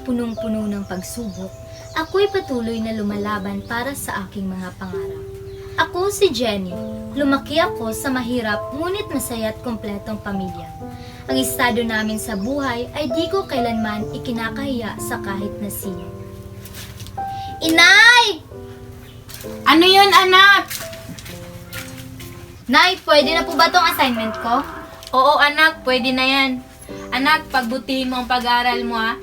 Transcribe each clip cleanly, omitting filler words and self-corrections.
punong-puno ng pagsubok, ako'y patuloy na lumalaban para sa aking mga pangarap. Ako si Jenny. Lumaki ako sa mahirap ngunit masaya at kompletong pamilya. Ang estado namin sa buhay ay di ko kailanman ikinakahiya sa kahit na sino. Inay! Ano yun, anak? Nay, pwede na po ba tong assignment ko? Oo, anak, pwede na yan. Anak, pagbutihin mo ang pag-aaral mo, ha?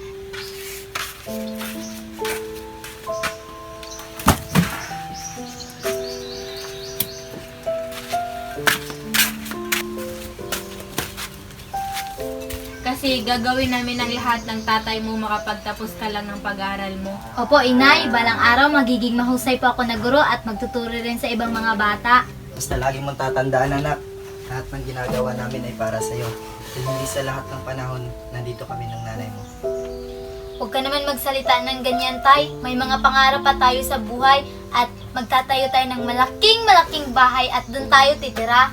Kasi gagawin namin ang lahat ng tatay mo makapagtapos ka lang ng pag-aaral mo. Opo, Inay. Balang araw magiging mahusay po ako na guro at magtuturo rin sa ibang mga bata. Basta lagi mong tatandaan, anak, lahat ng ginagawa namin ay para sa'yo. Dahil hindi sa lahat ng panahon, nandito kami ng nanay mo. Huwag ka naman magsalita ng ganyan, Tay. May mga pangarap pa tayo sa buhay at magtatayo tayo ng malaking bahay at doon tayo titira.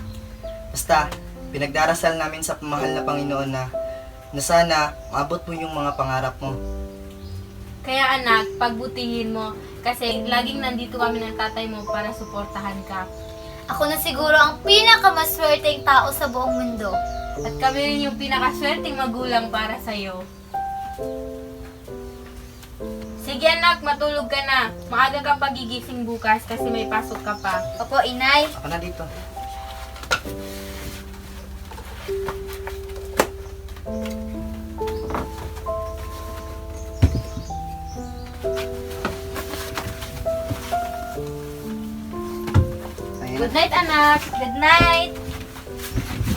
Basta, pinagdarasal namin sa pamahal na Panginoon na sana maabot mo yung mga pangarap mo. Kaya anak, pagbutihin mo. Kasi laging nandito kami ng tatay mo para suportahan ka. Ako na siguro ang pinakamaswerteng tao sa buong mundo. At kami rin yung pinakaswerteng magulang para sa'yo. Sige anak, matulog ka na. Maaga ka pagigising bukas kasi may pasok ka pa. Opo, Inay. Ako na dito. Ayun Good night anak. Good night.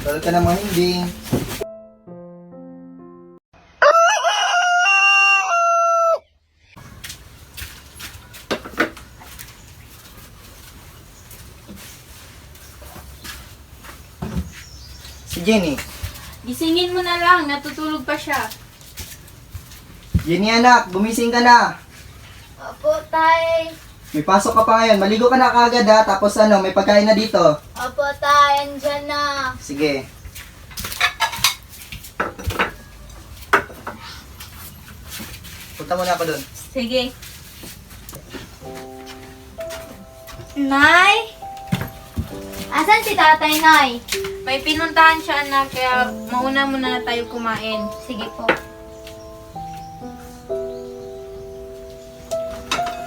Tulog ka na mga hindi. Si Jenny. Gisingin mo na lang, natutulog pa siya. Jenny anak, gumising ka na. Opo, Tay. May pasok ka pa ngayon. Maligo ka na kaagad ha. Tapos may pagkain na dito. Opo, Tay. Andyan na. Sige. Punta muna ako dun. Sige. Nay? Asan si Tatay, Nay? May pinuntahan siya anak, kaya mauna muna na tayo kumain. Sige po.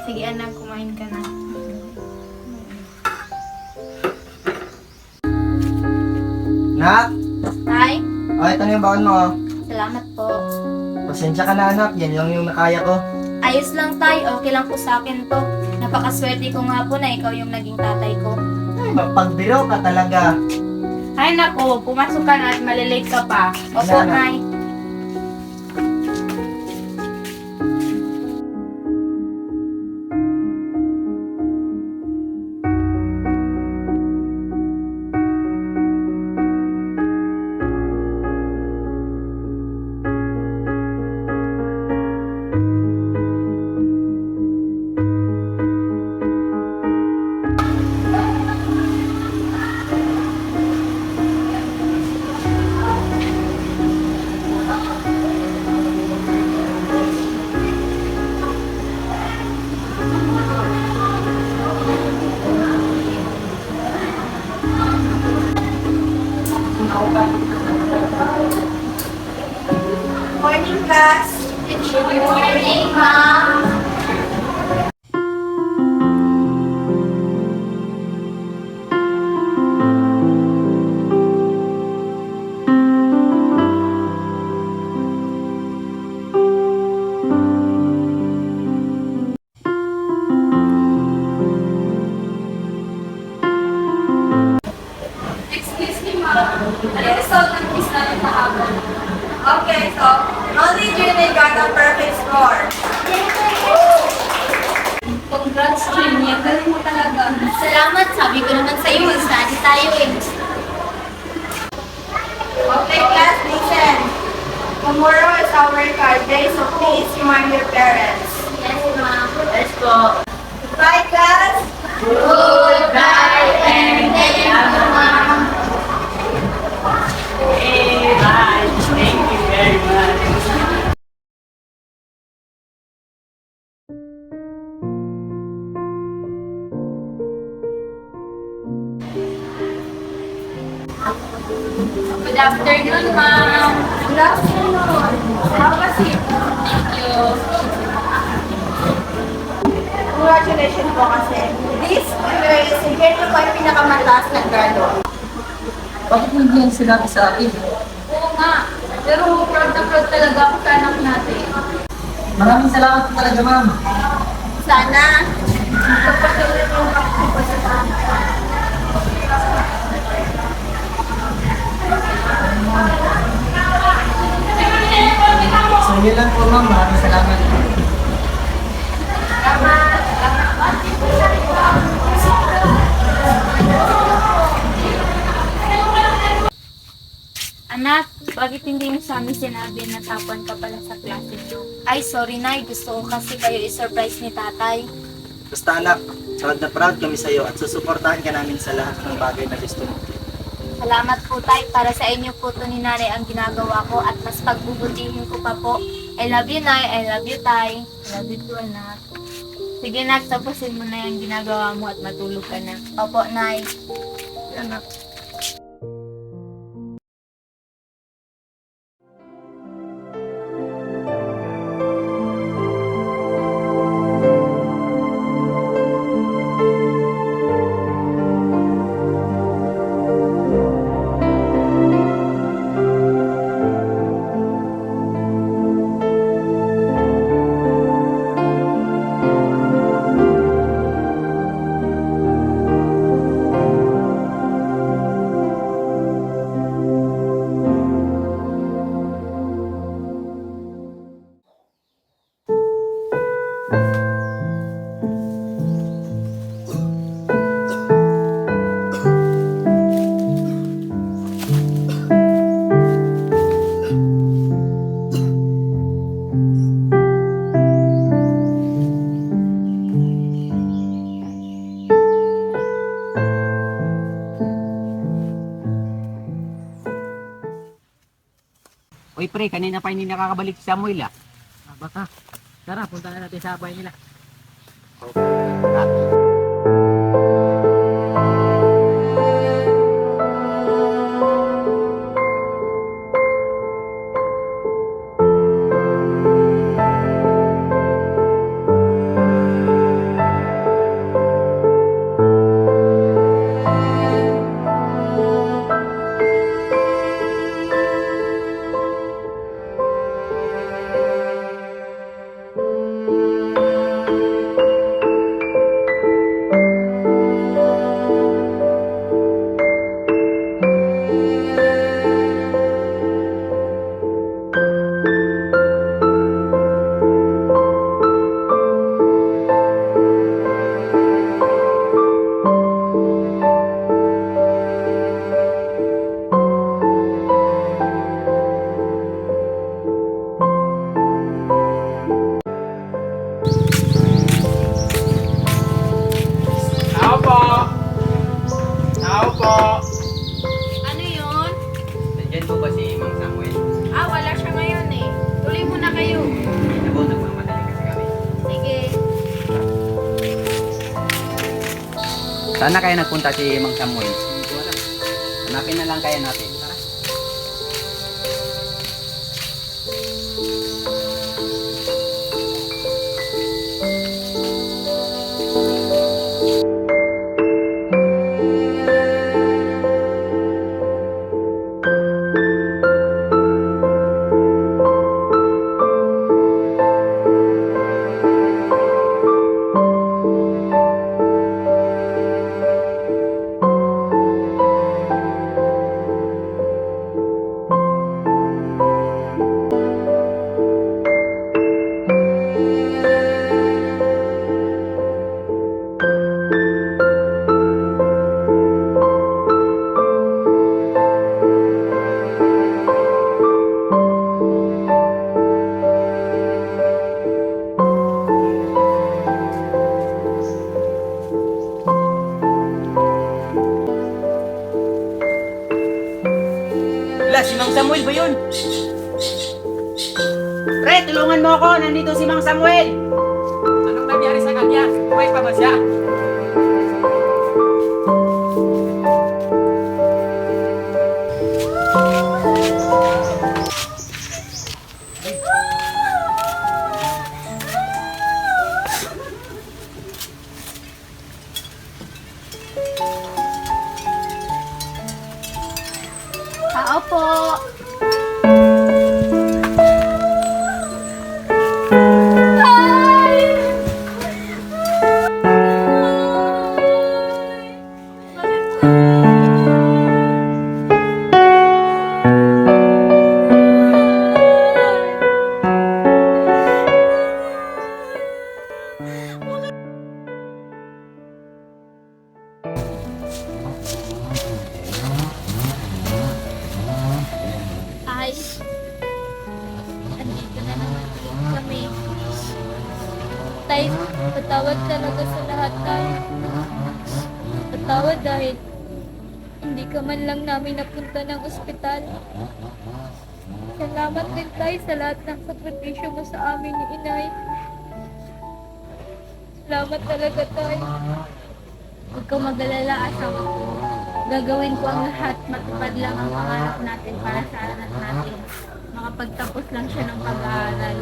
Sige anak, kumain ka na. Nak! Tay? Ito na yung bakal mo. Salamat po. Pasensya ka na anak. Yan lang yung nakaya ko. Ayos lang, Tay. Okay lang po sa akin to. Napakaswerte ko nga po na ikaw yung naging tatay ko. Ay, mapagbiro ka talaga. Ay nako, pumasok ka na at malilate ka pa. Opo, Salamat. Nay. Morning class. Good morning, Ma'am. Excuse me ma'am, ano result ng quiz natin kahapon? Okay, so, only Jenny got a perfect score. Congrats, Jenny. Ang galing mo talaga. Salamat. Sabi ko naman sa'yo, mag-study tayo eh. Okay, class, listen. Tomorrow is our card day, so please remind your parents. Yes, Ma'am. Let's go. Bye, class. Goodbye and thank you, Ma'am. Bye. Thank you very much. Good afternoon, ma'am. Good afternoon. Have a seat. Thank you. Congratulations po kasi. This year, si Henry po ay pinakamataas na grado. Bakit hindi yan sinabi sa akin? Oo nga. Pero proud na proud talaga ako sa anak natin. Maraming salamat po talaga, ma'am. Sana, magpatuloy mo yung pagpapasalamat. So yun lang po, ma'am. Maraming salamat. Anak, bakit hindi mo sa amin sinabi na tapuan ka pala sa klase niyo? Ay, sorry Nay. Gusto ko kasi kayo i-surprise ni tatay. Basta anak, proud kami sa iyo at susuportahan ka namin sa lahat ng bagay na gusto mo. Salamat po tay. Para sa inyo po to ni nanay ang ginagawa ko at mas pagbubutihin ko pa po. I love you Nay. I love you tay. I love you too anak. Sige nak, tapusin mo na yung ginagawa mo at matulog ka na. Opo Nay. Anak. Uy pre, kanina pa hindi nakakabalik si Samuel ah. Baka. Tara, punta na natin sa bahay nila. Tao po! Tao po! Ano yun? Nandyan po ba si Mang Samuel? Wala siya ngayon eh. Tuloy mo na kayo. Hindi po, nagmamadali kasi kami. Sige. Saan na kaya nagpunta si Mang Samuel? Hindi ko alam. Hanapin na lang kaya natin. Tara. Wala, si Mang Samuel ba yun? Pre, tulungan mo ako. Nandito si Mang Samuel. Anong nangyari sa kanya? Buhay pa ba siya? Tao po. Ay, andito na naman kami. Tay, patawad talaga sa lahat, Tay. Patawad dahil hindi ka man lang namin napunta ng ospital. Salamat din, Tay, sa lahat ng sakripisyo mo sa amin ni Inay. Salamat talaga, Tay. Huwag kang mag-alala, asawa ko. Gagawin ko ang lahat, matupad lang ang pangarap natin para sa anak natin. Makapagtapos lang siya ng pag-aaral.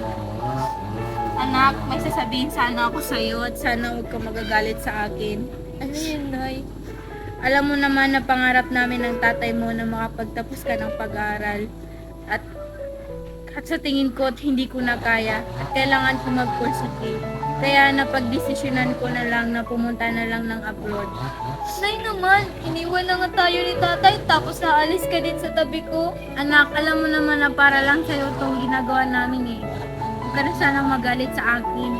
Anak, may sasabihin sana ako sa'yo at sana huwag kang magagalit sa akin. Ano yun, Nay? Alam mo naman na pangarap namin ng tatay mo na makapagtapos ka ng pag-aaral. At sa tingin ko at hindi ko na kaya at kailangan ko mag-pursue. Kaya napagdesisyonan ko na lang na pumunta na lang ng abroad. Nay naman, iniwan na nga tayo ni tatay tapos naalis ka din sa tabi ko. Anak, alam mo naman na para lang sa'yo itong ginagawa namin eh. Huwag ka na sanang magalit sa akin.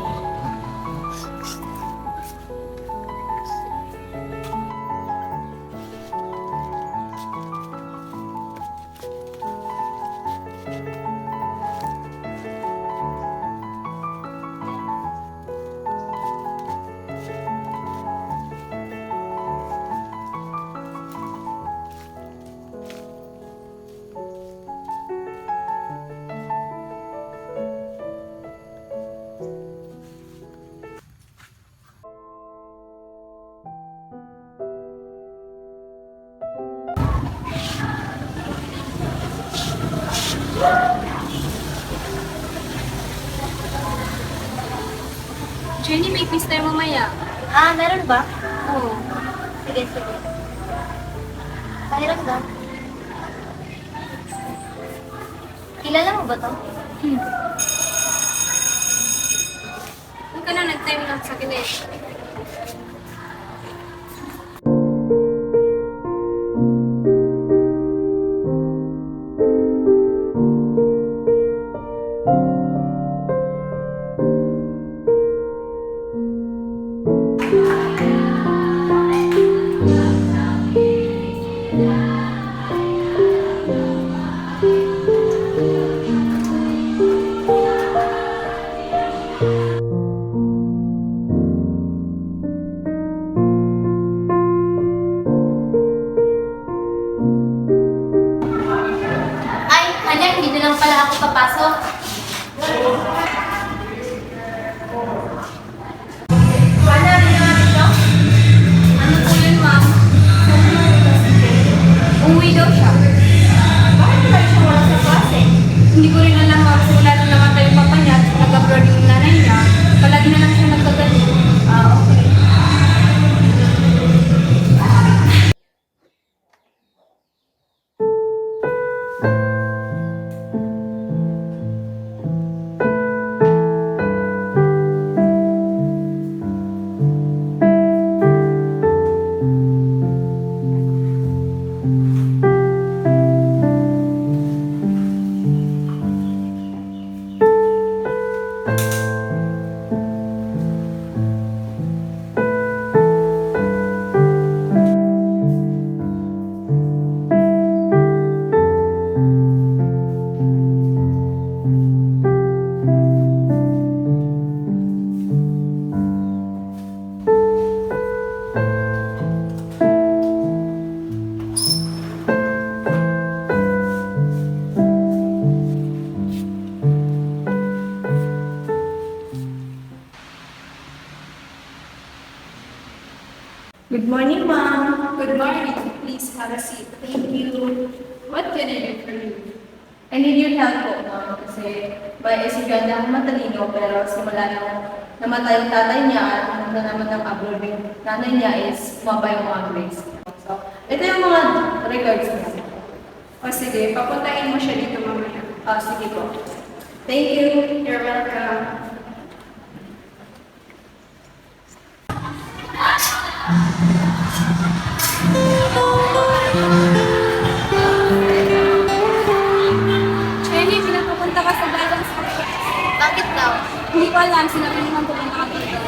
Jenny, may quiz tayo mamaya. Ah, meron ba? Oo. Sige, sige. Pahiram daw. Kilala mo ba to? Huwag ka na nag-time lang sa akin eh. Ay, anak, dito lang pala ako papasok. Ano po yun, ma'am? Umuwi daw siya. Bakit ba siya wala sa klase? Hindi ko rin alam, ma'am. Kung lalo namatay yung papa niya at nag-abroad yung nanay niya, palagi na lang siya nagkagaling. Ah, okay. Good morning, ma'am. Good morning. Please have a seat. Thank you. What can I do for you? I need your help po, ma'am. Kasi may estudyante akong matalino pero simula nung namatay yung tatay niya at nung naman ng abroad yung nanay niya is bumaba yung mga grades. So, ito yung mga records niya. O sige, papuntahin mo siya dito mamaya. Sige po. Thank you. You're welcome. Jenny, pinapupunta ka sa guidance workshop. Bakit daw? Hindi ko alam, sinabi naman pupunta ka dito.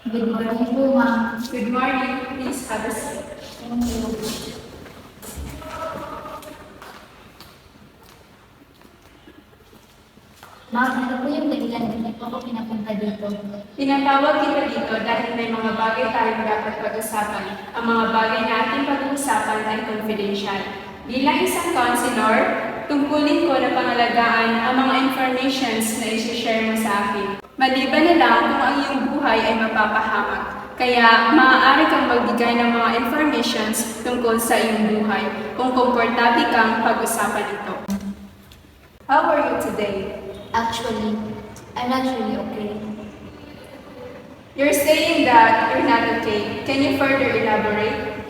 Good morning po, ma'am. Good morning. Please have a seat. Thank you. Ma'am, ano po yung dahilan kung ako pinapunta dito? Tinatawag kita dito dahil may mga bagay tayong dapat pag-usapan. Ang mga bagay na ating pag-uusapan ay confidential. Bilang isang counselor, tungkulin ko na pangalagaan ang mga informations na isi-share mo sa akin. Maliban na lang kung ang iyong buhay ay mapapahamak. Kaya, maaari kang magbigay ng mga informations tungkol sa iyong buhay kung komportable kang pag-usapan ito. How are you today? Actually, I'm not really okay. You're saying that you're not okay. Can you further elaborate?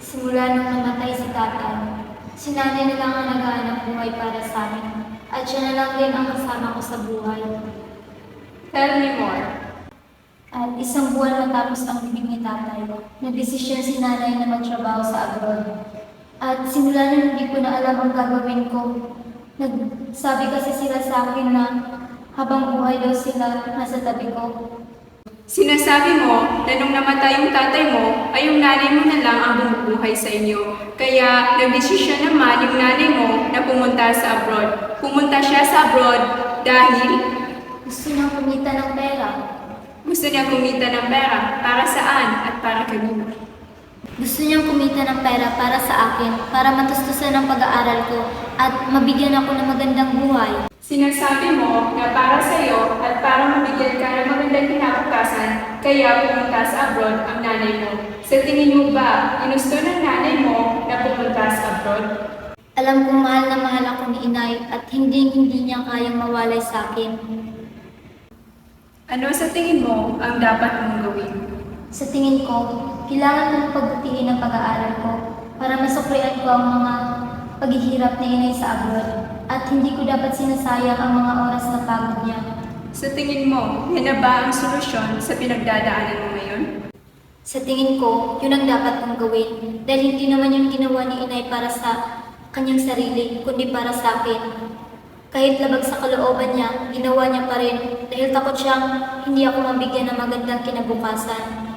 Simula nung namatay si tatay, si nanay na lang ang naghahanap buhay para sa amin. At siya na lang din ang kasama ko sa buhay. Tell me more. At isang buwan matapos ang bibig ni tatay, nagdesisyon si nanay na magtrabaho sa abroad. At simula nung hindi ko na alam ang gagawin ko, nagsabi kasi sila sa akin na habang buhay daw sila nasa tabi ko. Sinasabi mo na nung namatay yung tatay mo, ay yung nanay mo na lang ang bumubuhay sa inyo. Kaya nagdesisyon naman yung nanay mo na pumunta sa abroad. Pumunta siya sa abroad dahil Gusto niyang kumita ng pera. gusto niya kumita ng pera. Para saan at para kanino? Gusto niyang kumita ng pera para sa akin, para matustusan ang pag-aaral ko at mabigyan ako ng magandang buhay. Sinasabi mo na para sa iyo at para mabigyan ka ng magandang kinabukasan, kaya pumunta sa abroad ang nanay mo. Sa tingin mo ba, ginusto ng nanay mo na pumunta sa abroad? Alam kong mahal na mahal ako ni inay at hindi niya kayang mawalay sa akin. Ano sa tingin mo ang dapat mong gawin? Sa tingin ko, kailangan kong pagbutihin ang pag-aaral ko para masuklian ko ang mga paghihirap ni inay sa abroad at hindi ko dapat sinasayang ang mga oras na pagod niya. Sa tingin mo, yan na ba ang solusyon sa pinagdadaanan mo ngayon? Sa tingin ko, yun ang dapat kong gawin dahil hindi naman yun ginawa ni inay para sa kanyang sarili, kundi para sa akin. Kahit labag sa kalooban niya, ginawa niya pa rin dahil takot siyang hindi ako mabigyan ng magandang kinabukasan.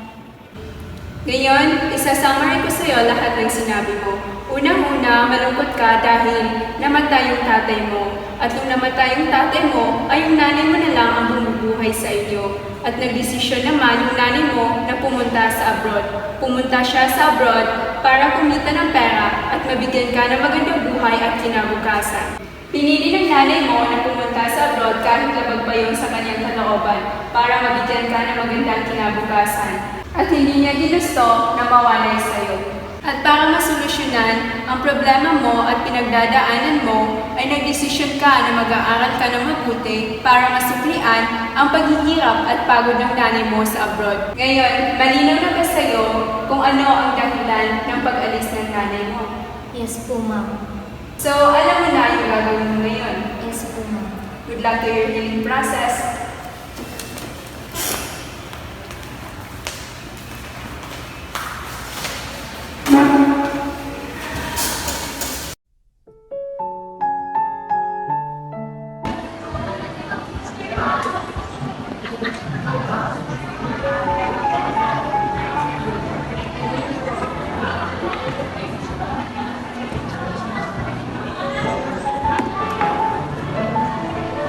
Ngayon, isa-summary ko sa iyo lahat ng sinabi mo. Unang-una, malungkot ka dahil namatay yung tatay mo. At nung namatay yung tatay mo, ay yung nanay mo na lang ang bumubuhay sa inyo. At nagdesisyon naman yung nanay mo na pumunta sa abroad. Pumunta siya sa abroad para kumita ng pera at mabigyan ka ng magandang buhay at kinabukasan. Pinili ng nanay mo na pumunta sa abroad kahit labag pa yun sa kanyang kalooban para mabigyan ka ng magandang kinabukasan. At hindi niya ginusto na mawalay sa iyo. At para masolusyonan ang problema mo at pinagdadaanan mo, ay nagdesisyon ka na mag-aaral ka ng mabuti para masuklian ang paghihirap at pagod ng nanay mo sa abroad. Ngayon, malinaw na ba sa iyo kung ano ang dahilan ng pag-alis ng nanay mo? Yes po, ma'am. So, alam mo na yung gagawin mo ngayon. Yes po, ma'am. Good luck to your healing process.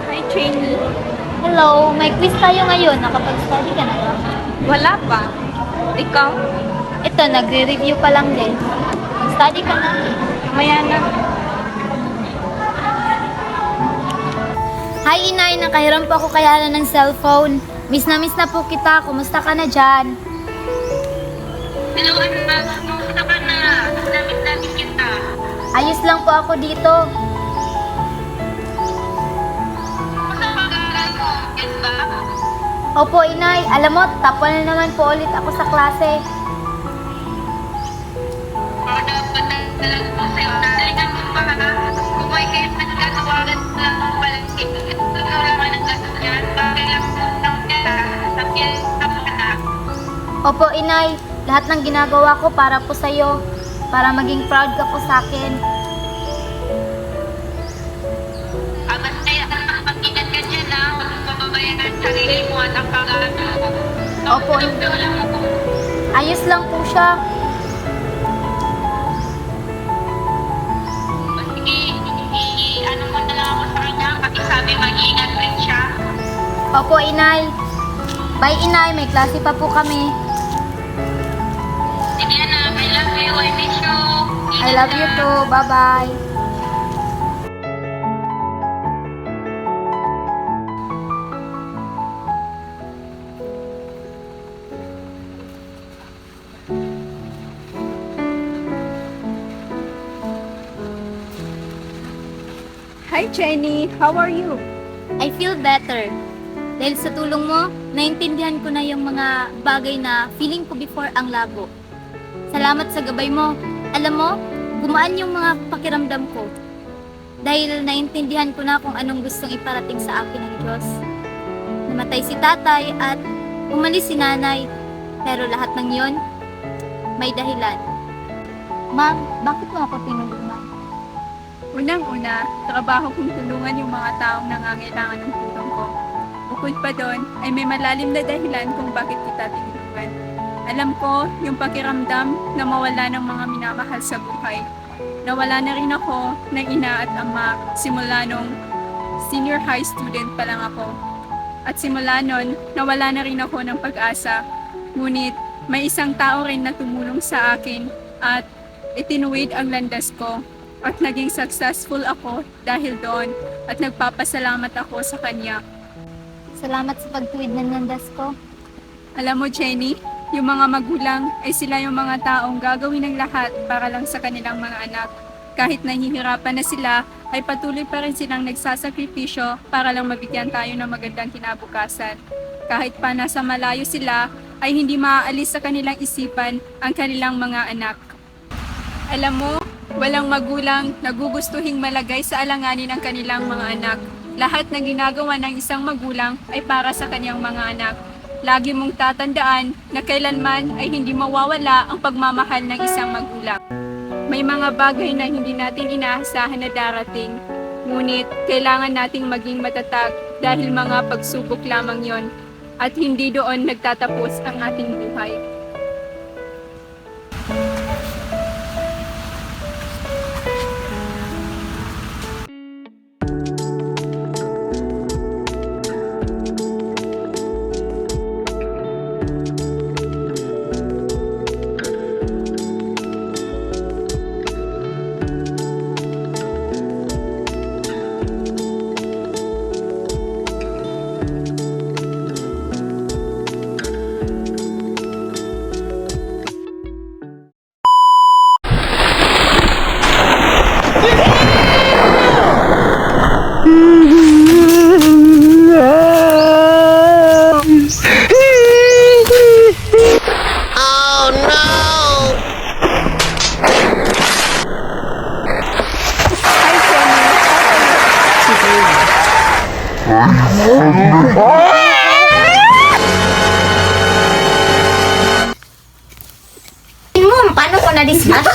Hi, trainee. Hello, may quiz tayo ngayon. Nakapag-study ka na ba? Wala pa. Ikaw? Ito, nagre-review pa lang din. Mag-study ka na. Maya na. Hi inay, nakahiram po ako kaya ng cellphone. Miss na po kita. Kumusta ka na dyan? Hello, anak. Kumusta ka na? Dami kita. Ayos lang po ako dito. Kumusta ang pag-aaral mo? Yan ba? Opo inay, alam mo, top 1 na naman po ulit ako sa klase. O dapat talaga po sa'yo. Nalikan mo pa. Kung may kayo nagkatawagan lang mo pala. Ito na naman ang gastos yan. Bakit lang mo nang kaya? Sabihan ka mo anak. Opo inay, lahat ng ginagawa ko para po sa'yo. Para maging proud ka po sa akin. Mas kaya ka mag-ingat ka dyan na. Huwag mong pababayaan ang sarili mo at ang pag-aaral mo. Opo. Wala mo po. Ayos lang po siya. Sige, ano mo na lang ako sa kanya. Pakisabi, mag-iingat rin siya. Opo inay. Bye inay, may klase pa po kami. Sige na, I love you. I miss you. I love you too. Bye-bye. Hi, Jenny. How are you? I feel better. Dahil sa tulong mo, naintindihan ko na yung mga bagay na feeling ko before ang labo. Salamat sa gabay mo. Alam mo, gumaan yung mga pakiramdam ko. Dahil naintindihan ko na kung anong gustong iparating sa akin ng Diyos. Namatay si tatay at umalis si nanay. Pero lahat ng yon, may dahilan. Ma'am, bakit mo ako tinulungan? Unang-una, trabaho kong tulungan yung mga taong nangangailangan ng tulong ko. Bukod pa doon, ay may malalim na dahilan kung bakit kita tinulungan. Alam ko yung pakiramdam na mawala ng mga minamahal sa buhay. Nawala na rin ako ng ina at ama simula nung senior high student pa lang ako. At simula nun, nawala na rin ako ng pag-asa. Ngunit may isang tao rin na tumulong sa akin at itinuwid ang landas ko. At naging successful ako dahil doon at nagpapasalamat ako sa kanya. Salamat sa pagtuwid ng landas ko. Alam mo, Jenny, yung mga magulang ay sila yung mga taong gagawin ng lahat para lang sa kanilang mga anak. Kahit nahihirapan na sila, ay patuloy pa rin silang nagsasakripisyo para lang mabigyan tayo ng magandang kinabukasan. Kahit pa nasa malayo sila, ay hindi maaalis sa kanilang isipan ang kanilang mga anak. Alam mo, walang magulang nagugustuhing malagay sa alanganin ang kanilang mga anak. Lahat ng ginagawa ng isang magulang ay para sa kanyang mga anak. Lagi mong tatandaan na kailanman ay hindi mawawala ang pagmamahal ng isang magulang. May mga bagay na hindi natin inaasahan na darating. Ngunit kailangan nating maging matatag dahil mga pagsubok lamang yon at hindi doon nagtatapos ang ating buhay. Mom, paano ko na-discuss?